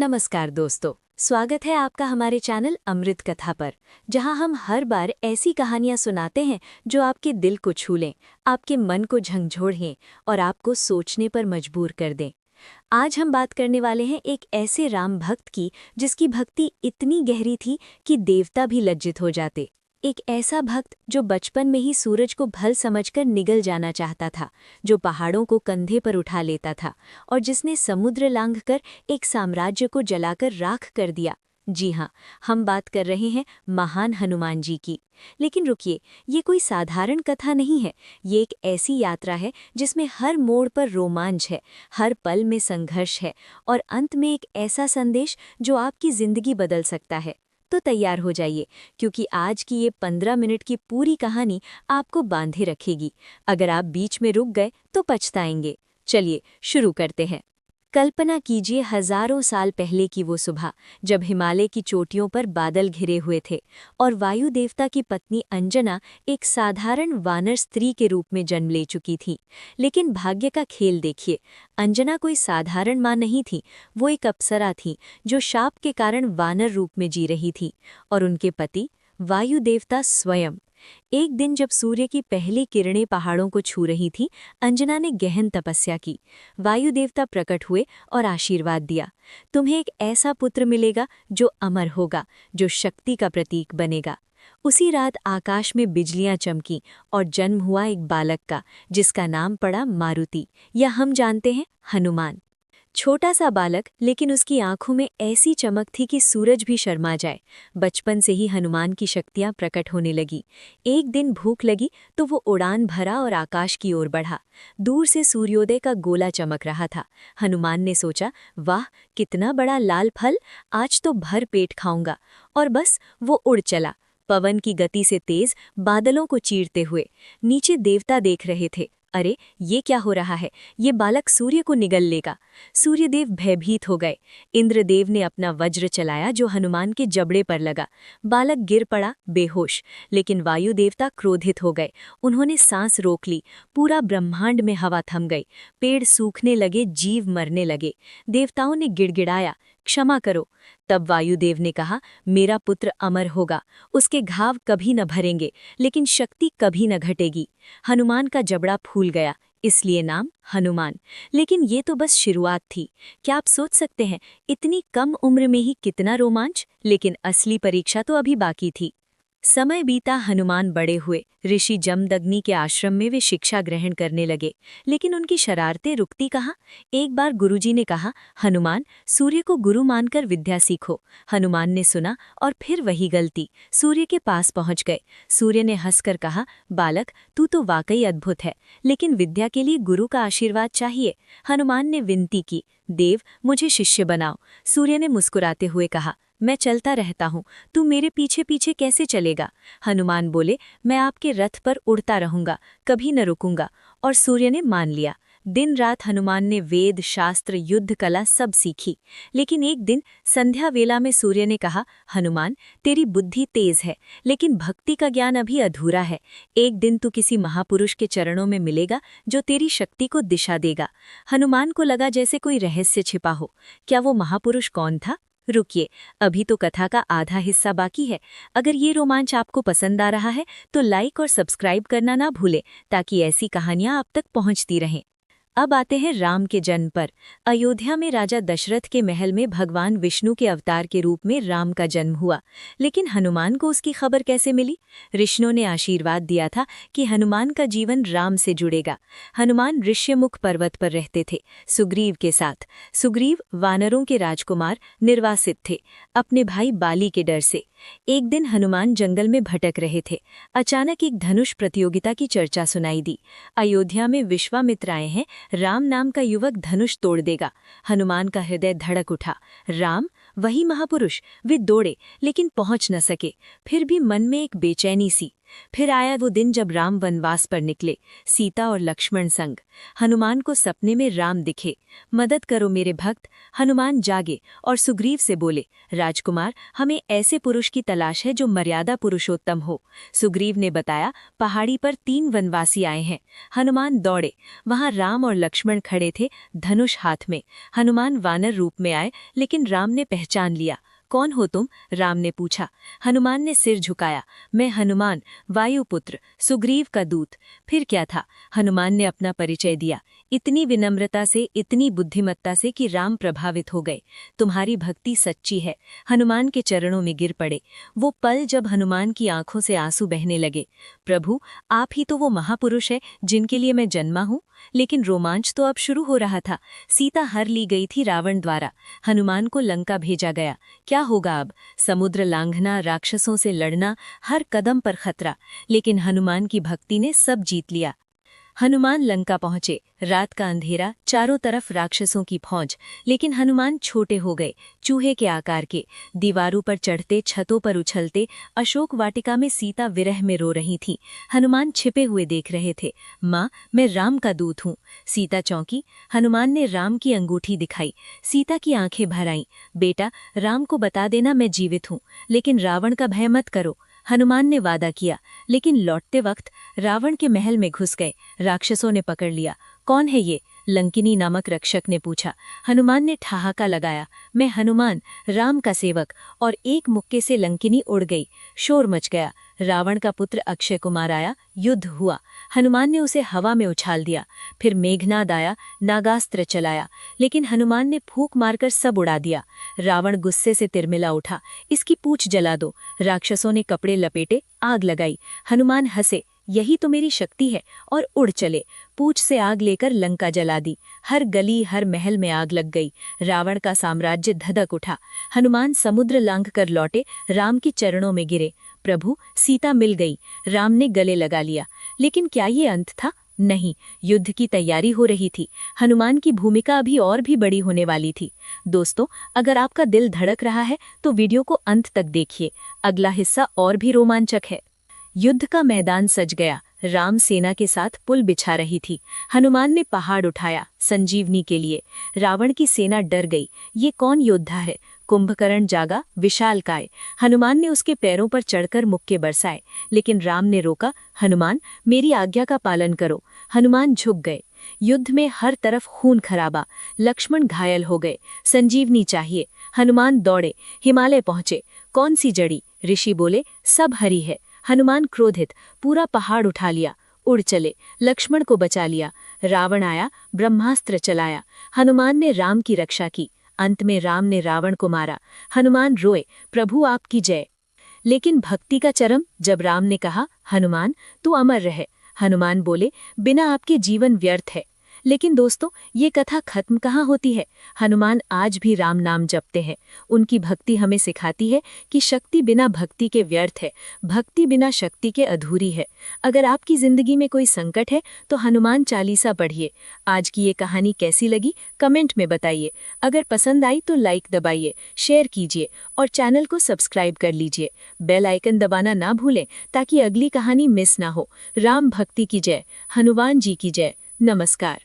नमस्कार दोस्तों, स्वागत है आपका हमारे चैनल अमृत कथा पर, जहां हम हर बार ऐसी कहानियां सुनाते हैं जो आपके दिल को छू लें, आपके मन को झंझोड़ें और आपको सोचने पर मजबूर कर दें। आज हम बात करने वाले हैं एक ऐसे राम भक्त की जिसकी भक्ति इतनी गहरी थी कि देवता भी लज्जित हो जाते। एक ऐसा भक्त जो बचपन में ही सूरज को भल समझकर निगल जाना चाहता था, जो पहाड़ों को कंधे पर उठा लेता था और जिसने समुद्र लांघकर एक साम्राज्य को जलाकर राख कर दिया। जी हाँ, हम बात कर रहे हैं महान हनुमान जी की। लेकिन रुकिए, ये कोई साधारण कथा नहीं है। ये एक ऐसी यात्रा है जिसमें हर मोड़ पर रोमांच है, हर पल में संघर्ष है और अंत में एक ऐसा संदेश जो आपकी जिंदगी बदल सकता है। तो तैयार हो जाइए, क्योंकि आज की ये 15 मिनट की पूरी कहानी आपको बांधे रखेगी। अगर आप बीच में रुक गए तो पछताएंगे। चलिए शुरू करते हैं। कल्पना कीजिए हजारों साल पहले की वो सुबह, जब हिमालय की चोटियों पर बादल घिरे हुए थे और वायु देवता की पत्नी अंजना एक साधारण वानर स्त्री के रूप में जन्म ले चुकी थी। लेकिन भाग्य का खेल देखिए, अंजना कोई साधारण माँ नहीं थी। वो एक अप्सरा थी जो शाप के कारण वानर रूप में जी रही थी, और उनके पति वायु देवता स्वयं। एक दिन जब सूर्य की पहली किरणें पहाड़ों को छू रही थी, अंजना ने गहन तपस्या की। वायु देवता प्रकट हुए और आशीर्वाद दिया, तुम्हें एक ऐसा पुत्र मिलेगा जो अमर होगा, जो शक्ति का प्रतीक बनेगा। उसी रात आकाश में बिजलियां चमकीं और जन्म हुआ एक बालक का, जिसका नाम पड़ा मारुति, या हम जानते हैं हनुमान। छोटा सा बालक, लेकिन उसकी आंखों में ऐसी चमक थी कि सूरज भी शर्मा जाए। बचपन से ही हनुमान की शक्तियां प्रकट होने लगी। एक दिन भूख लगी तो वो उड़ान भरा और आकाश की ओर बढ़ा। दूर से सूर्योदय का गोला चमक रहा था। हनुमान ने सोचा, वाह कितना बड़ा लाल फल, आज तो भर पेट खाऊंगा। और बस वो उड़ चला, पवन की गति से तेज, बादलों को चीरते हुए। नीचे देवता देख रहे थे। अरे ये क्या हो रहा है, ये बालक सूर्य को निगल लेगा। सूर्यदेव भयभीत हो गए। इंद्रदेव ने अपना वज्र चलाया जो हनुमान के जबड़े पर लगा। बालक गिर पड़ा बेहोश, लेकिन वायु देवता क्रोधित हो गए। उन्होंने सांस रोक ली। पूरा ब्रह्मांड में हवा थम गई। पेड़ सूखने लगे, जीव मरने लगे। देवताओं ने गिड़गिड़ाया, क्षमा करो। तब वायुदेव ने कहा, मेरा पुत्र अमर होगा, उसके घाव कभी न भरेंगे, लेकिन शक्ति कभी न घटेगी। हनुमान का जबड़ा फूल गया, इसलिए नाम हनुमान। लेकिन ये तो बस शुरुआत थी। क्या आप सोच सकते हैं, इतनी कम उम्र में ही कितना रोमांच? लेकिन असली परीक्षा तो अभी बाकी थी। समय बीता, हनुमान बड़े हुए। ऋषि जमदग्नि के आश्रम में वे शिक्षा ग्रहण करने लगे, लेकिन उनकी शरारतें रुकती कहाँ। एक बार गुरुजी ने कहा, हनुमान, सूर्य को गुरु मानकर विद्या सीखो। हनुमान ने सुना और फिर वही गलती। सूर्य के पास पहुंच गए। सूर्य ने हंसकर कहा, बालक तू तो वाकई अद्भुत है, लेकिन विद्या के लिए गुरु का आशीर्वाद चाहिए। हनुमान ने विनती की, देव मुझे शिष्य बनाओ। सूर्य ने मुस्कुराते हुए कहा, मैं चलता रहता हूँ, तू मेरे पीछे पीछे कैसे चलेगा? हनुमान बोले, मैं आपके रथ पर उड़ता रहूंगा, कभी न रुकूंगा। और सूर्य ने मान लिया। दिन रात हनुमान ने वेद, शास्त्र, युद्ध कला सब सीखी। लेकिन एक दिन संध्या वेला में सूर्य ने कहा, हनुमान तेरी बुद्धि तेज है, लेकिन भक्ति का ज्ञान अभी अधूरा है। एक दिन तू किसी महापुरुष के चरणों में मिलेगा जो तेरी शक्ति को दिशा देगा। हनुमान को लगा जैसे कोई रहस्य छिपा हो। क्या वो महापुरुष कौन था? रुकिए, अभी तो कथा का आधा हिस्सा बाकी है। अगर ये रोमांच आपको पसंद आ रहा है तो लाइक और सब्सक्राइब करना ना भूलें, ताकि ऐसी कहानियां आप तक पहुंचती रहें। अब आते हैं राम के जन्म पर। अयोध्या में राजा दशरथ के महल में भगवान विष्णु के अवतार के रूप में राम का जन्म हुआ। लेकिन हनुमान को उसकी खबर कैसे मिली? ऋषियों ने आशीर्वाद दिया था कि हनुमान का जीवन राम से जुड़ेगा। हनुमान ऋष्यमुख पर्वत पर रहते थे, सुग्रीव के साथ। सुग्रीव वानरों के राजकुमार निर्वासित थे, अपने भाई बाली के डर से। एक दिन हनुमान जंगल में भटक रहे थे। अचानक एक धनुष प्रतियोगिता की चर्चा सुनाई दी। अयोध्या में विश्वामित्र आए हैं, राम नाम का युवक धनुष तोड़ देगा। हनुमान का हृदय धड़क उठा। राम, वही महापुरुष। वे दौड़े, लेकिन पहुंच न सके। फिर भी मन में एक बेचैनी सी। फिर आया वो दिन जब राम वनवास पर निकले, सीता और लक्ष्मण संग। हनुमान को सपने में राम दिखे। मदद करो मेरे भक्त। हनुमान जागे और सुग्रीव से बोले, राजकुमार, हमें ऐसे पुरुष की तलाश है जो मर्यादा पुरुषोत्तम हो। सुग्रीव ने बताया, पहाड़ी पर 3 वनवासी आए हैं। हनुमान दौड़े। वहां राम और लक्ष्मण खड़े थे, धनुष हाथ में। हनुमान वानर रूप में आए, लेकिन राम ने पहचान लिया। कौन हो तुम? राम ने पूछा। हनुमान ने सिर झुकाया। मैं हनुमान, वायुपुत्र, सुग्रीव का दूत। फिर क्या था? हनुमान ने अपना परिचय दिया, इतनी विनम्रता से, इतनी बुद्धिमत्ता से कि राम प्रभावित हो गए। तुम्हारी भक्ति सच्ची है। हनुमान के चरणों में गिर पड़े। वो पल जब हनुमान की आंखों से आंसू बहने लगे। प्रभु, आप ही तो वो महापुरुष है जिनके लिए मैं जन्मा हूँ। लेकिन रोमांच तो अब शुरू हो रहा था। सीता हर ली गई थी रावण द्वारा। हनुमान को लंका भेजा गया। क्या होगा अब? समुद्र लांघना, राक्षसों से लड़ना, हर कदम पर खतरा। लेकिन हनुमान की भक्ति ने सब जीत लिया। हनुमान लंका पहुंचे। रात का अंधेरा, चारों तरफ राक्षसों की फौज। लेकिन हनुमान छोटे हो गए, चूहे के आकार के। दीवारों पर चढ़ते, छतों पर उछलते। अशोक वाटिका में सीता विरह में रो रही थी। हनुमान छिपे हुए देख रहे थे। माँ, मैं राम का दूत हूँ। सीता चौंकी। हनुमान ने राम की अंगूठी दिखाई। सीता की आंखें भर आईं। बेटा, राम को बता देना मैं जीवित हूँ, लेकिन रावण का भय मत करो। हनुमान ने वादा किया। लेकिन लौटते वक्त रावण के महल में घुस गए। राक्षसों ने पकड़ लिया। कौन है ये? लंकिनी नामक रक्षक ने पूछा। हनुमान ने ठहाका लगाया। मैं हनुमान, राम का सेवक। और एक मुक्के से लंकिनी उड़ गई। शोर मच गया। रावण का पुत्र अक्षय कुमार आया। युद्ध हुआ। हनुमान ने उसे हवा में उछाल दिया। फिर मेघनाद आया, नागास्त्र चलाया। लेकिन हनुमान ने फूंक मारकर सब उड़ा दिया। रावण गुस्से से तिरमिला उठा। इसकी पूंछ जला दो। राक्षसों ने कपड़े लपेटे, आग लगाई। हनुमान हंसे। यही तो मेरी शक्ति है। और उड़ चले। पूंछ से आग लेकर लंका जला दी। हर गली, हर महल में आग लग गई। रावण का साम्राज्य धधक उठा। हनुमान समुद्र लांघ कर लौटे, राम के चरणों में गिरे। प्रभु, सीता मिल गई। राम ने गले लगा लिया। लेकिन क्या ये अंत था? नहीं, युद्ध की तैयारी हो रही थी। हनुमान की भूमिका अभी और भी बड़ी होने वाली थी। दोस्तों, अगर आपका दिल धड़क रहा है तो वीडियो को अंत तक देखिए। अगला हिस्सा और भी रोमांचक है। युद्ध का मैदान सज गया। राम सेना के साथ पुल बिछा रही थी। हनुमान ने पहाड़ उठाया संजीवनी के लिए। रावण की सेना डर गई। ये कौन योद्धा है? कुंभकर्ण जागा, विशालकाय। हनुमान ने उसके पैरों पर चढ़कर मुक्के बरसाए। लेकिन राम ने रोका। हनुमान, मेरी आज्ञा का पालन करो। हनुमान झुक गए। युद्ध में हर तरफ खून खराबा। लक्ष्मण घायल हो गए। संजीवनी चाहिए। हनुमान दौड़े, हिमालय पहुंचे। कौन सी जड़ी? ऋषि बोले, सब हरी है। हनुमान क्रोधित, पूरा पहाड़ उठा लिया। उड़ चले। लक्ष्मण को बचा लिया। रावण आया, ब्रह्मास्त्र चलाया। हनुमान ने राम की रक्षा की। अंत में राम ने रावण को मारा। हनुमान रोए, प्रभु आपकी जय। लेकिन भक्ति का चरम जब राम ने कहा, हनुमान तू अमर रहे। हनुमान बोले, बिना आपके जीवन व्यर्थ है। लेकिन दोस्तों, ये कथा खत्म कहाँ होती है? हनुमान आज भी राम नाम जपते हैं। उनकी भक्ति हमें सिखाती है कि शक्ति बिना भक्ति के व्यर्थ है, भक्ति बिना शक्ति के अधूरी है। अगर आपकी जिंदगी में कोई संकट है तो हनुमान चालीसा पढ़िए। आज की ये कहानी कैसी लगी कमेंट में बताइए। अगर पसंद आई तो लाइक दबाइए, शेयर कीजिए और चैनल को सब्सक्राइब कर लीजिए। बेल आइकन दबाना ना भूलें ताकि अगली कहानी मिस ना हो। राम भक्ति की जय, हनुमान जी की जय। नमस्कार।